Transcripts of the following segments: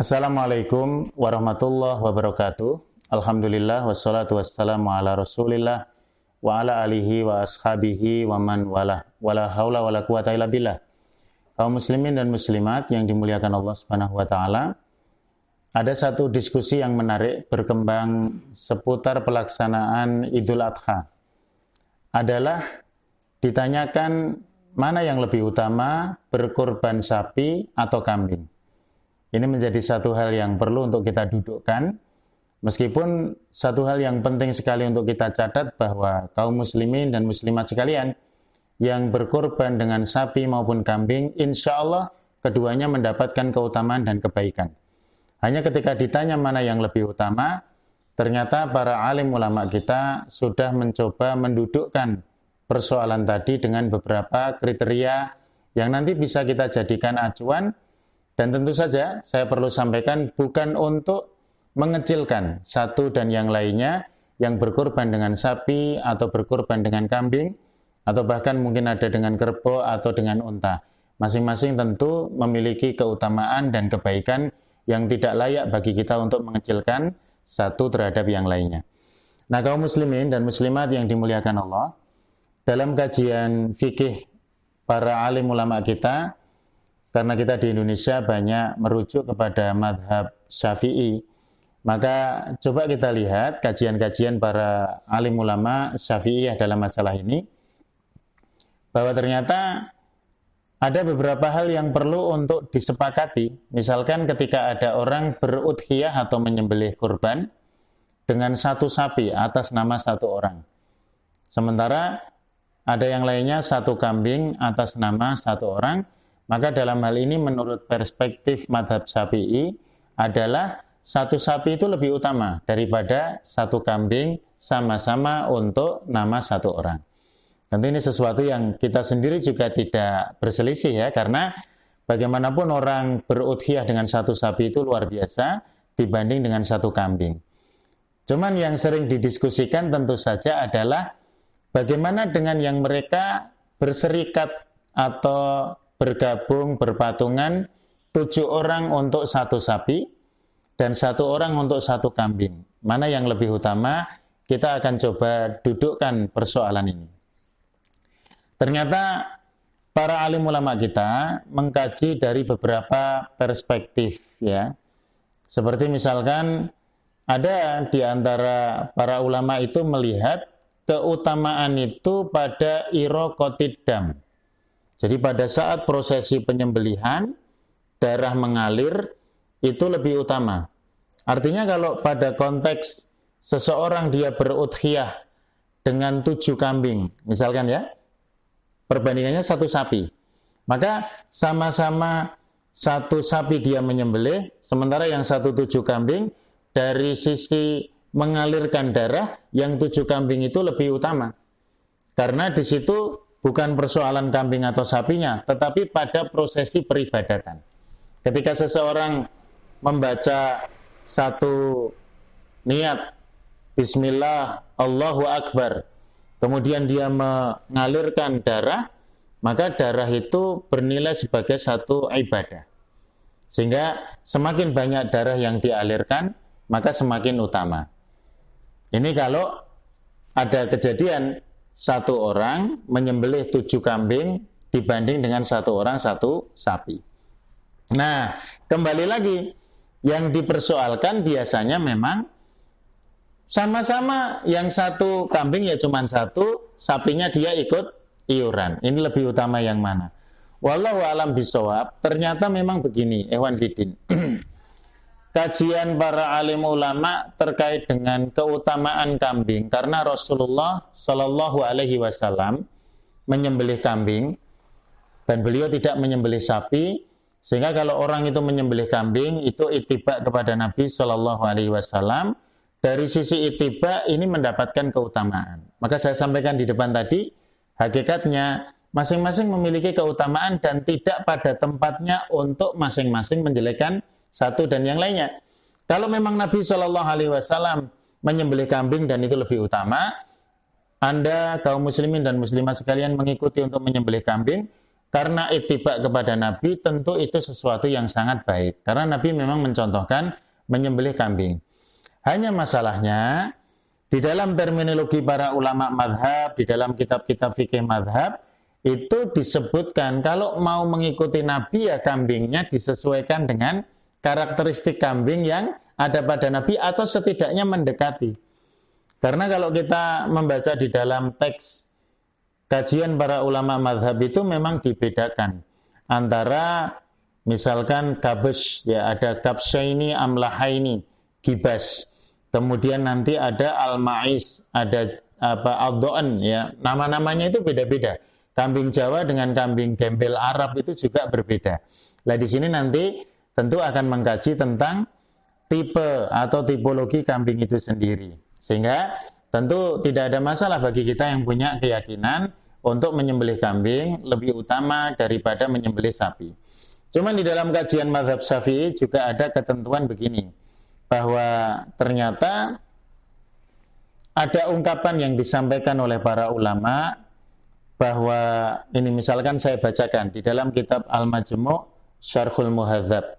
Assalamualaikum warahmatullahi wabarakatuh. Alhamdulillah wassalatu wassalamu ala Rasulillah wa ala alihi wa ashabihi wa man wala haula wala quwata illa billah. Kaum muslimin dan muslimat yang dimuliakan Allah Subhanahu wa taala. Ada satu diskusi yang menarik berkembang seputar pelaksanaan Idul Adha. Adalah ditanyakan mana yang lebih utama, berkorban sapi atau kambing. Ini menjadi satu hal yang perlu untuk kita dudukkan, meskipun satu hal yang penting sekali untuk kita catat bahwa kaum muslimin dan muslimat sekalian yang berkorban dengan sapi maupun kambing, insya Allah keduanya mendapatkan keutamaan dan kebaikan. Hanya ketika ditanya mana yang lebih utama, ternyata para alim ulama kita sudah mencoba mendudukkan persoalan tadi dengan beberapa kriteria yang nanti bisa kita jadikan acuan. Dan tentu saja saya perlu sampaikan bukan untuk mengecilkan satu dan yang lainnya yang berkorban dengan sapi atau berkorban dengan kambing atau bahkan mungkin ada dengan kerbau atau dengan unta. Masing-masing tentu memiliki keutamaan dan kebaikan yang tidak layak bagi kita untuk mengecilkan satu terhadap yang lainnya. Nah, kaum muslimin dan muslimat yang dimuliakan Allah, dalam kajian fikih para alim ulama kita, karena kita di Indonesia banyak merujuk kepada madhab Syafi'i, maka coba kita lihat kajian-kajian para alim ulama Syafi'i dalam masalah ini, bahwa ternyata ada beberapa hal yang perlu untuk disepakati. Misalkan ketika ada orang berudhiyah atau menyembelih kurban dengan satu sapi atas nama satu orang, sementara ada yang lainnya satu kambing atas nama satu orang, maka dalam hal ini menurut perspektif madhab Syafi'i adalah satu sapi itu lebih utama daripada satu kambing sama-sama untuk nama satu orang. Tentu ini sesuatu yang kita sendiri juga tidak berselisih ya, karena bagaimanapun orang berudhiyah dengan satu sapi itu luar biasa dibanding dengan satu kambing. Cuman yang sering didiskusikan tentu saja adalah bagaimana dengan yang mereka berserikat atau bergabung, berpatungan 7 orang untuk satu sapi dan 1 orang untuk satu kambing. Mana yang lebih utama? Kita akan coba dudukkan persoalan ini. Ternyata para alim ulama kita mengkaji dari beberapa perspektif ya. Seperti misalkan ada di antara para ulama itu melihat keutamaan itu pada iraqatid dam. Jadi pada saat prosesi penyembelihan, darah mengalir itu lebih utama. Artinya kalau pada konteks seseorang dia berudhiyah dengan 7 kambing, misalkan ya, perbandingannya satu sapi. Maka sama-sama satu sapi dia menyembelih, sementara yang satu 7 kambing, dari sisi mengalirkan darah, yang 7 kambing itu lebih utama. Karena di situ bukan persoalan kambing atau sapinya, tetapi pada prosesi peribadatan. Ketika seseorang membaca satu niat, Bismillah, Allahu Akbar, kemudian dia mengalirkan darah, maka darah itu bernilai sebagai satu ibadah. Sehingga semakin banyak darah yang dialirkan, maka semakin utama. Ini kalau ada kejadian satu orang menyembelih 7 kambing dibanding dengan satu orang satu sapi. Nah, kembali lagi, yang dipersoalkan biasanya memang sama-sama yang satu kambing ya cuma satu, sapinya dia ikut iuran. Ini lebih utama yang mana? Wallahu a'lam bishawab. Ternyata memang begini, Ikhwan Fiddin. Kajian para alim ulama terkait dengan keutamaan kambing, karena Rasulullah Shallallahu Alaihi Wasallam menyembelih kambing dan beliau tidak menyembelih sapi, sehingga kalau orang itu menyembelih kambing itu ittiba kepada Nabi Shallallahu Alaihi Wasallam. Dari sisi ittiba ini mendapatkan keutamaan. Maka saya sampaikan di depan tadi, hakikatnya masing-masing memiliki keutamaan dan tidak pada tempatnya untuk masing-masing menjelekkan satu dan yang lainnya. Kalau memang Nabi Shallallahu Alaihi Wasallam menyembelih kambing dan itu lebih utama, Anda kaum muslimin dan muslimat sekalian mengikuti untuk menyembelih kambing, karena ittiba kepada Nabi, tentu itu sesuatu yang sangat baik. Karena Nabi memang mencontohkan menyembelih kambing. Hanya masalahnya, di dalam terminologi para ulama madhab, di dalam kitab-kitab fikih madhab, itu disebutkan kalau mau mengikuti Nabi ya kambingnya disesuaikan dengan karakteristik kambing yang ada pada Nabi atau setidaknya mendekati. Karena kalau kita membaca di dalam teks kajian para ulama madhab itu memang dibedakan antara misalkan kabes, ya ada kabsyaini amlahaini, gibas. Kemudian nanti ada al-ma'is, ada al-do'an, ya nama-namanya itu beda-beda. Kambing Jawa dengan kambing gembel Arab itu juga berbeda. Nah di sini nanti tentu akan mengkaji tentang tipe atau tipologi kambing itu sendiri. Sehingga tentu tidak ada masalah bagi kita yang punya keyakinan untuk menyembelih kambing lebih utama daripada menyembelih sapi. Cuman di dalam kajian mazhab Syafi'i juga ada ketentuan begini, bahwa ternyata ada ungkapan yang disampaikan oleh para ulama bahwa ini misalkan saya bacakan di dalam kitab Al-Majmu' Syarhul Muhadzab.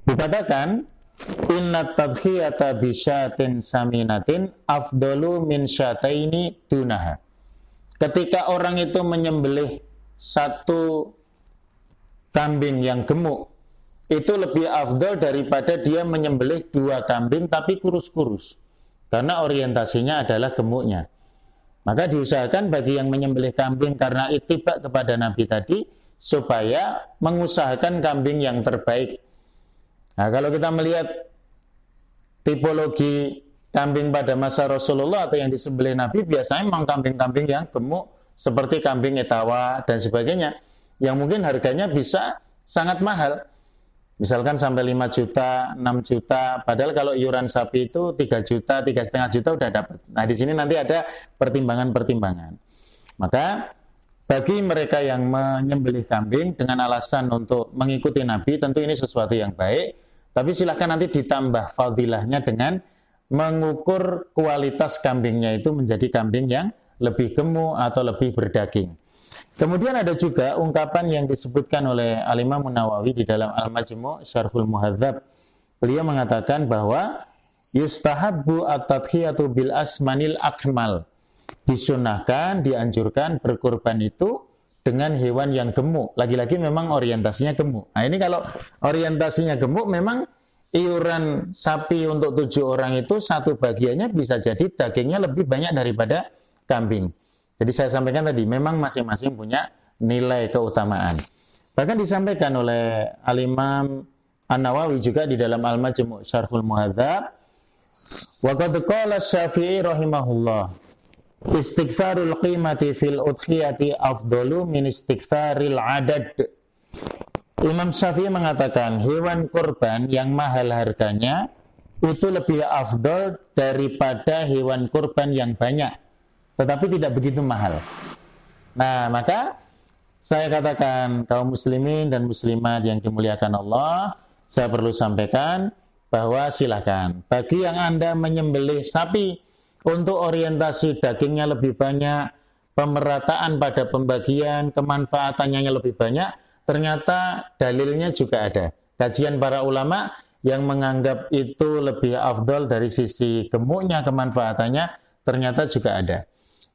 Dikatakan inna tadkhiyata bisyatin saminatin afdalu min syataini dunaha. Ketika orang itu menyembelih satu kambing yang gemuk, itu lebih afdal daripada dia menyembelih dua kambing tapi kurus-kurus. Karena orientasinya adalah gemuknya. Maka diusahakan bagi yang menyembelih kambing karena ittiba kepada Nabi tadi, supaya mengusahakan kambing yang terbaik. Nah, kalau kita melihat tipologi kambing pada masa Rasulullah atau yang disembelih Nabi, biasanya memang kambing-kambing yang gemuk, seperti kambing etawa dan sebagainya, yang mungkin harganya bisa sangat mahal. Misalkan sampai 5 juta, 6 juta, padahal kalau iuran sapi itu 3 juta, 3,5 juta udah dapat. Nah, di sini nanti ada pertimbangan-pertimbangan. Maka bagi mereka yang menyembelih kambing dengan alasan untuk mengikuti Nabi, tentu ini sesuatu yang baik, tapi silakan nanti ditambah fadilahnya dengan mengukur kualitas kambingnya itu menjadi kambing yang lebih gemuk atau lebih berdaging. Kemudian ada juga ungkapan yang disebutkan oleh Al-Imam Nawawi di dalam Al-Majmu' Syarhul Muhadzab. Beliau mengatakan bahwa yustahabbu at-tadhiyatu bil asmanil akmal. Disunahkan, dianjurkan berkurban itu dengan hewan yang gemuk. Lagi-lagi memang orientasinya gemuk. Nah ini kalau orientasinya gemuk, memang iuran sapi untuk 7 orang itu satu bagiannya bisa jadi dagingnya lebih banyak daripada kambing. Jadi saya sampaikan tadi, memang masing-masing punya nilai keutamaan. Bahkan disampaikan oleh Al-Imam An-Nawawi juga di dalam Al-Majmu' Syarhul Muhadzab, wa qad qala Syafi'i rahimahullah, istighfarul qimati fil udhiyati afdalu min istighfaril adad. Imam Syafi'i mengatakan, hewan kurban yang mahal harganya itu lebih afdal daripada hewan kurban yang banyak, tetapi tidak begitu mahal. Nah, maka saya katakan kaum muslimin dan muslimat yang dimuliakan Allah, saya perlu sampaikan bahwa silakan bagi yang Anda menyembelih sapi untuk orientasi dagingnya lebih banyak, pemerataan pada pembagian, kemanfaatannya lebih banyak, ternyata dalilnya juga ada. Kajian para ulama yang menganggap itu lebih afdal dari sisi gemuknya, kemanfaatannya, ternyata juga ada.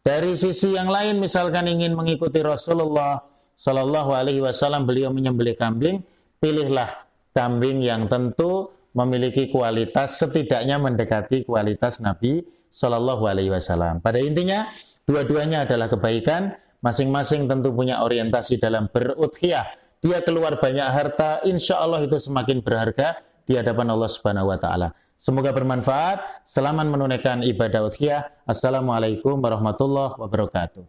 Dari sisi yang lain, misalkan ingin mengikuti Rasulullah Shallallahu Alaihi Wasallam, beliau menyembelih kambing, pilihlah kambing yang tentu memiliki kualitas setidaknya mendekati kualitas Nabi Shallallahu Alaihi Wasallam. Pada intinya, dua-duanya adalah kebaikan, masing-masing tentu punya orientasi dalam berudhiyah. Dia keluar banyak harta, insya Allah itu semakin berharga di hadapan Allah Subhanahu Wa Taala. Semoga bermanfaat. Selamat menunaikan ibadah udhiyah. Assalamualaikum warahmatullahi wabarakatuh.